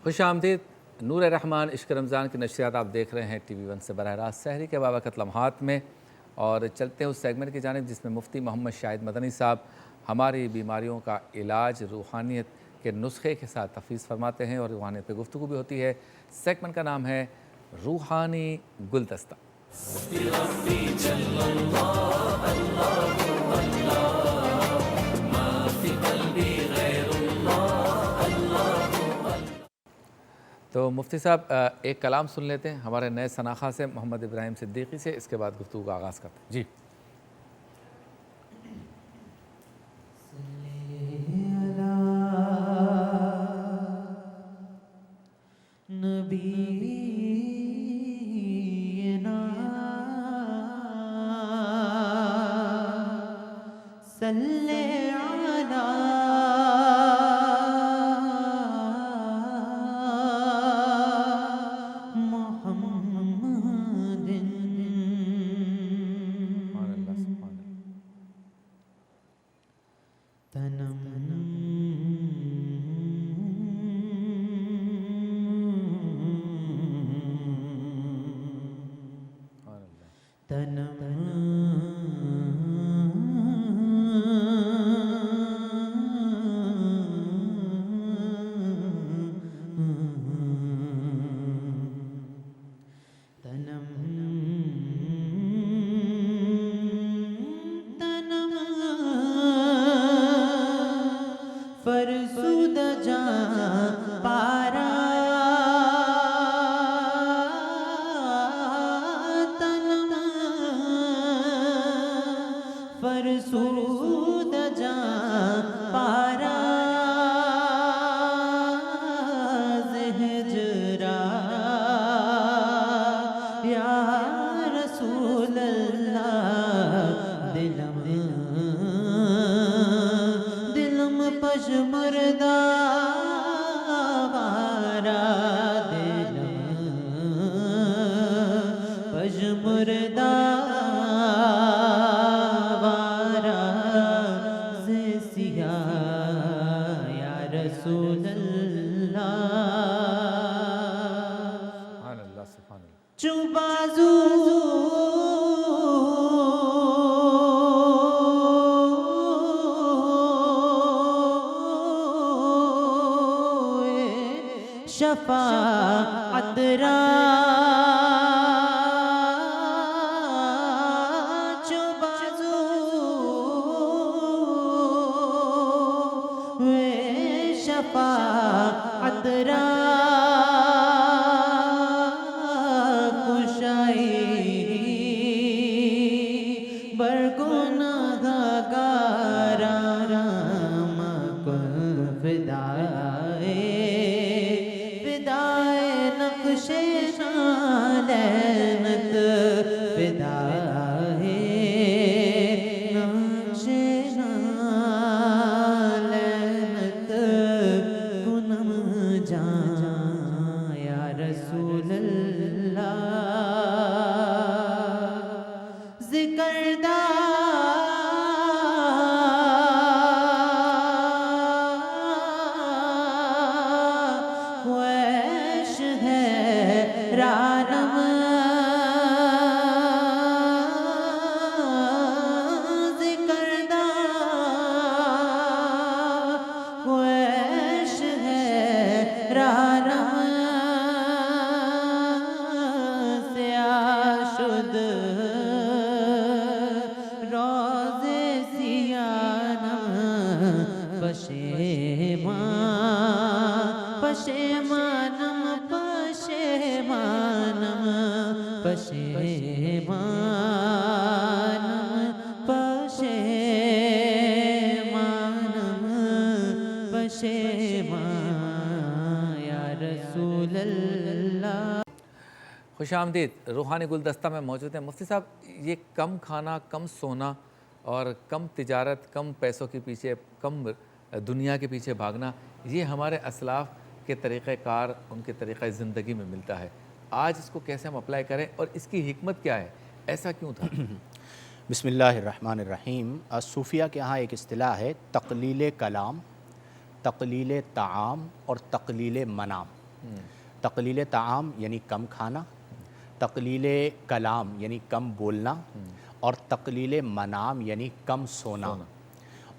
خوش آمدید۔ نور رحمان عشق رمضان کی نشریات آپ دیکھ رہے ہیں ٹی وی 1 سے براہ راست سحری کے بابرکت لمحات میں، اور چلتے ہیں اس سیگمنٹ کی جانب جس میں مفتی محمد شاہد مدنی صاحب ہماری بیماریوں کا علاج روحانیت کے نسخے کے ساتھ تفویض فرماتے ہیں اور روحانیت پہ گفتگو بھی ہوتی ہے۔ سیگمنٹ کا نام ہے روحانی گلدستہ۔ تو مفتی صاحب ایک کلام سن لیتے ہیں ہمارے نئے سناخہ سے محمد ابراہیم صدیقی سے، اس کے بعد گفتگو کا آغاز کرتے ہیں۔ جی شفاعت را چوبازو شفاعت را کشائی برگناہ گارام کو فدائے لعنت فدا ہے نقش لعنت کنم جان یا رسول اللہ ذکر خوش آمدید۔ روحانی گلدستہ میں موجود ہیں مفتی صاحب۔ یہ کم کھانا، کم سونا اور کم تجارت، کم پیسوں کے پیچھے، کم دنیا کے پیچھے بھاگنا، یہ ہمارے اسلاف کے طریقہ کار، ان کے طریقہ زندگی میں ملتا ہے۔ آج اس کو کیسے ہم اپلائی کریں اور اس کی حکمت کیا ہے؟ ایسا کیوں تھا؟ بسم اللہ الرحمن الرحیم۔ صوفیہ کے ہاں ایک اصطلاح ہے تقلیل کلام، تقلیل طعام اور تقلیل منام۔ तक़लील ताआम यानी कम खाना, तक़लील कलाम यानी कम बोलना, और तक़लील मनाम यानी कम सोना।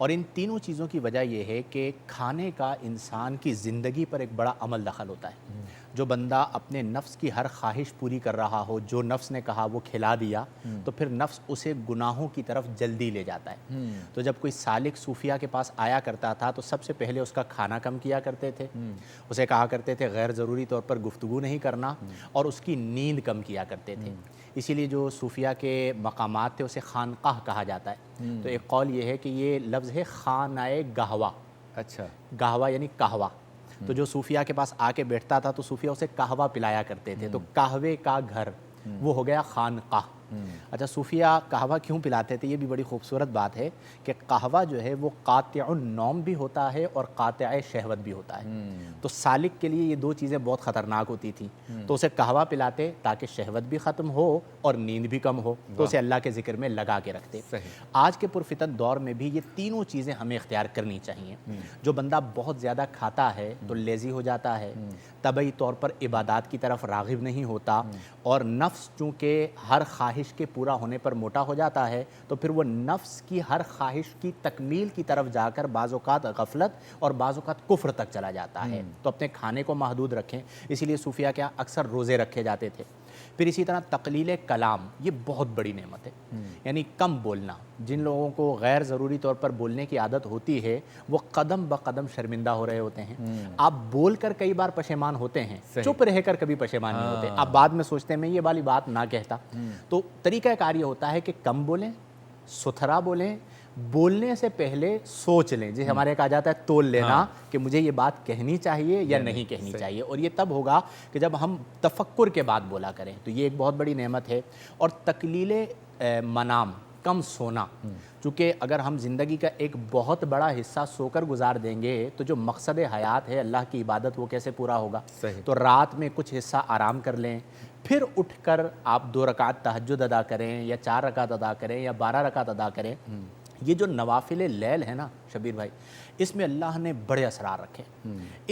और इन तीनों चीज़ों की वजह यह है कि खाने का इंसान की ज़िंदगी पर एक बड़ा अमल दखल होता है। जो बंदा अपने नफ्स की हर ख्वाहिश पूरी कर रहा हो, जो नफ्स ने कहा वो खिला दिया, तो फिर नफ्स उसे गुनाहों की तरफ जल्दी ले जाता है। तो जब कोई सालिक सूफिया के पास आया करता था तो सबसे पहले उसका खाना कम किया करते थे, उसे कहा करते थे गैर ज़रूरी तौर पर गुफ्तगू नहीं करना, और उसकी नींद कम किया करते थे। इसीलिए जो सूफिया के मकामात थे उसे खानकाह कहा जाता है। तो एक कौल ये है कि ये लफ्ज़ है खानाए गहवा। अच्छा, गहवा यानी कहवा। तो जो सूफिया के पास आके बैठता था तो सूफिया उसे कहवा पिलाया करते थे, तो कहवे का घर वो हो गया खानकाह। अच्छा, सूफिया कहवा क्यों पिलाते थे, ये भी बड़ी खूबसूरत बात है कि कहवा जो है वो कातिउन नौम भी होता है और कातिअ शहवत भी होता है। तो सालिक के लिए ये दो चीज़ें बहुत ख़तरनाक होती थी, तो उसे कहवा पिलाते ताकि शहवत भी ख़त्म हो और नींद भी कम हो, तो उसे अल्लाह के ज़िक्र में लगा के रखते। आज के पुरफितन दौर में भी ये तीनों चीज़ें हमें इख्तियार करनी चाहिए। जो बंदा बहुत ज़्यादा खाता है तो लेज़ी हो जाता है, तबई तौर पर इबादत की तरफ राग़िब नहीं होता, और नफ्स चूँकि हर ख्वाहिश के पूरा होने पर मोटा हो जाता है, तो फिर वो नफ्स की हर ख्वाहिश की तकमील की तरफ जाकर बाज़-औक़ात गफलत और बाज़-औक़ात कुफ्र तक चला जाता है। तो अपने खाने को महदूद रखें, इसीलिए सूफिया के अक्सर रोज़े रखे जाते थे। फिर इसी तरह तक़लील कलाम, ये बहुत बड़ी नेमत है, यानी कम बोलना। जिन लोगों को गैर ज़रूरी तौर पर बोलने की आदत होती है वो कदम ब कदम शर्मिंदा हो रहे होते हैं। आप बोल कर कई बार पशेमान होते हैं, चुप रहकर कभी पशेमान नहीं होते। आप बाद में सोचते हैं मैं ये वाली बात ना कहता। तो तरीक़ा कार्य होता है कि कम बोलें, सुथरा बोलें, बोलने से पहले सोच लें, जैसे हमारे कहा जाता है तोल लेना कि मुझे ये बात कहनी चाहिए या नहीं कहनी चाहिए, और ये तब होगा कि जब हम तफक्कुर के बाद बोला करें। तो ये एक बहुत बड़ी नेमत है। और तकलील मनाम, कम सोना, चूँकि अगर हम ज़िंदगी का एक बहुत बड़ा हिस्सा सोकर गुजार देंगे तो जो मकसद हयात है अल्लाह की इबादत वो कैसे पूरा होगा। तो रात में कुछ हिस्सा आराम कर लें, फिर उठकर आप 2 रकात तहज्जुद अदा करें या 4 रकात अदा करें या 12 रकात अदा करें। ये जो नवाफिल लैल है ना शबीर भाई, इसमें अल्लाह ने बड़े असरार रखे।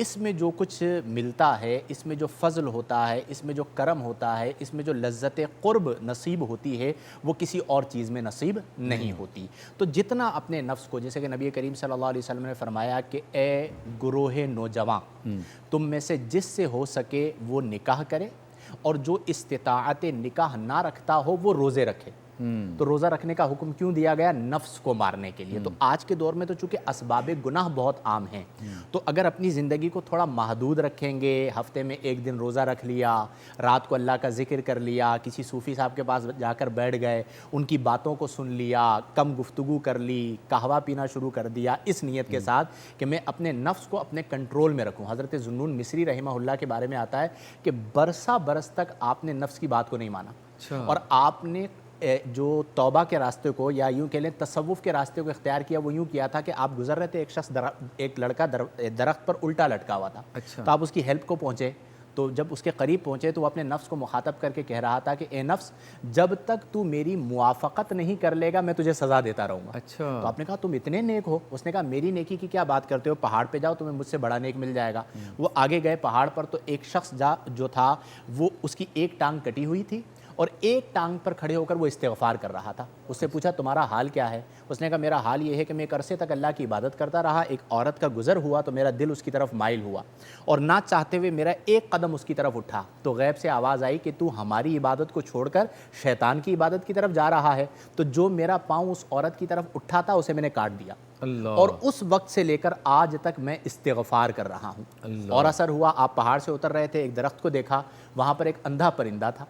इसमें जो कुछ मिलता है, इसमें जो फ़ज़ल होता है, इसमें जो करम होता है, इसमें जो लज्जत क़ुर्ब नसीब होती है वो किसी और चीज़ में नसीब नहीं होती। तो जितना अपने नफ्स को, जैसे कि नबी करीम सल्लल्लाहु अलैहि वसल्लम ने फरमाया कि ए गुरोहे नौजवान, तुम में से जिससे हो सके वो निकाह करे, और जो इस्तिताअत निकाह ना रखता हो वो रोज़े रखे। तो रोज़ा रखने का हुक्म क्यों दिया गया? नफ्स को मारने के लिए। तो आज के दौर में तो चूँकि असबाब गुनाह बहुत आम हैं, तो अगर अपनी ज़िंदगी को थोड़ा महदूद रखेंगे, हफ्ते में 1 दिन रोज़ा रख लिया, रात को अल्लाह का ज़िक्र कर लिया, किसी सूफ़ी साहब के पास जाकर बैठ गए, उनकी बातों को सुन लिया, कम गुफ्तगू कर ली, कहवा पीना शुरू कर दिया, इस नीयत के साथ कि मैं अपने नफ्स को अपने कंट्रोल में रखूँ। हज़रत ज़ुन्नून मिस्री रहमहुल्लाह के बारे में आता है कि बरसा बरस तक आपने नफ्स की बात को नहीं माना, और आपने जो तौबा के रास्ते को, या यूँ कह लें तसव्वुफ़ के रास्ते को इख्तियार किया, वो यूँ किया था कि आप गुजर रहे थे, एक लड़का दरख्त पर उल्टा लटका हुआ था। तो आप उसकी हेल्प को पहुँचे, तो जब उसके करीब पहुँचे तो वो अपने नफ्स को मुखातब करके कह रहा था कि ए नफ्स, जब तक तू मेरी मुआफ़क़त नहीं कर लेगा मैं तुझे सज़ा देता रहूँगा। तो आपने कहा तुम इतने नेक हो? उसने कहा मेरी नेकी की क्या बात करते हो, पहाड़ पे जाओ तुम्हें मुझसे बड़ा नेक मिल जाएगा। वो आगे गए पहाड़ पर, तो एक शख्स जो था वो उसकी एक टांग कटी हुई थी और एक टांग पर खड़े होकर वो इस्तिग़फ़ार कर रहा था। उससे पूछा तुम्हारा हाल क्या है? उसने कहा मेरा हाल ये है कि मैं एक अरसे तक अल्लाह की इबादत करता रहा, एक औरत का गुज़र हुआ तो मेरा दिल उसकी तरफ माइल हुआ, और ना चाहते हुए मेरा एक कदम उसकी तरफ उठा, तो गैब से आवाज़ आई कि तू हमारी इबादत को छोड़कर शैतान की इबादत की तरफ जा रहा है। तो जो मेरा पाँव उस औरत की तरफ उठा था उसे मैंने काट दिया, और उस वक्त से लेकर आज तक मैं इस्तिग़फ़ार कर रहा हूँ। और असर हुआ, आप पहाड़ से उतर रहे थे, एक दरख्त को देखा, वहाँ पर एक अंधा परिंदा था।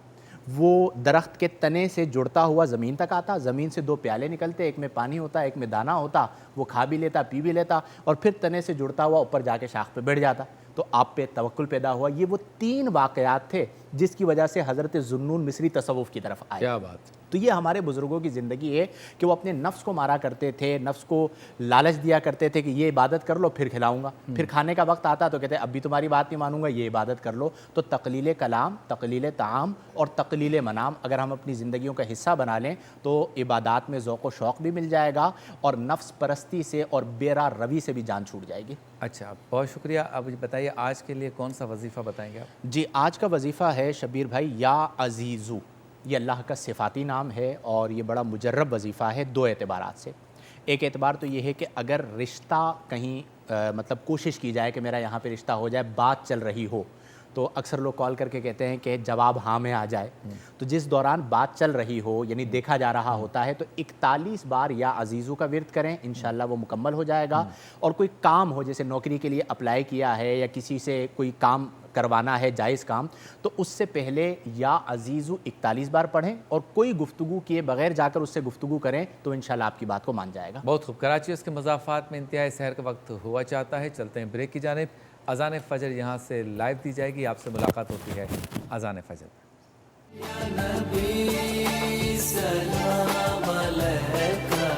वो दरख्त के तने से जुड़ता हुआ ज़मीन तक आता, ज़मीन से 2 प्याले निकलते, एक में पानी होता, एक में दाना होता, वो खा भी लेता, पी भी लेता, और फिर तने से जुड़ता हुआ ऊपर जाके शाख पे बैठ जाता। तो आप पे तवक्कुल पैदा हुआ। ये वो 3 वाक़यात थे جس کی وجہ سے حضرت ذوالنون مصری تصوف کی طرف آئے. کیا بات. تو یہ ہمارے بزرگوں کی زندگی ہے کہ وہ اپنے نفس کو مارا کرتے تھے, نفس کو لالچ دیا کرتے تھے کہ یہ عبادت کر لو پھر کھلاؤں گا, پھر کھانے کا وقت آتا تو کہتے اب بھی تمہاری بات نہیں مانوں گا, یہ عبادت کر لو. تو تقلیل کلام, تقلیل طعام اور تقلیل منام اگر ہم اپنی زندگیوں کا حصہ بنا لیں تو عبادات میں ذوق و شوق بھی مل جائے گا اور نفس پرستی سے اور بیرا روی سے بھی جان چھوٹ جائے گی. اچھا, بہت شکریہ. اب بتائیے آج کے لیے کون سا وظیفہ بتائیں گے آپ؟ جی, آج کا وظیفہ ہے شبیر بھائی یا عزیزو. یہ اللہ کا صفاتی نام ہے اور یہ بڑا مجرب وظیفہ ہے دو اعتبارات سے. ایک اعتبار تو یہ ہے کہ اگر رشتہ کہیں مطلب کوشش کی جائے کہ میرا یہاں پہ رشتہ ہو جائے, بات چل رہی ہو, تو اکثر لوگ کال کر کے کہتے ہیں کہ جواب ہاں میں آ جائے. تو جس دوران بات چل رہی ہو یعنی دیکھا جا رہا ہوتا ہے تو 41 بار یا عزیزو کا ورد کریں, انشاءاللہ وہ مکمل ہو جائے گا. اور کوئی کام ہو, جیسے نوکری کے لیے اپلائی کیا ہے یا کسی سے کوئی کام کروانا ہے جائز کام, تو اس سے پہلے یا عزیزو 41 بار پڑھیں اور کوئی گفتگو کیے بغیر جا کر اس سے گفتگو کریں تو انشاءاللہ آپ کی بات کو مان جائے گا. بہت خوب. کراچی اس کے مضافات میں انتہائی سحر کا وقت ہوا چاہتا ہے. چلتے ہیں بریک کی جانب. اذان فجر یہاں سے لائیو دی جائے گی, آپ سے ملاقات ہوتی ہے اذان فجر. یا نبی سلام علیکہ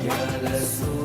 یا رسول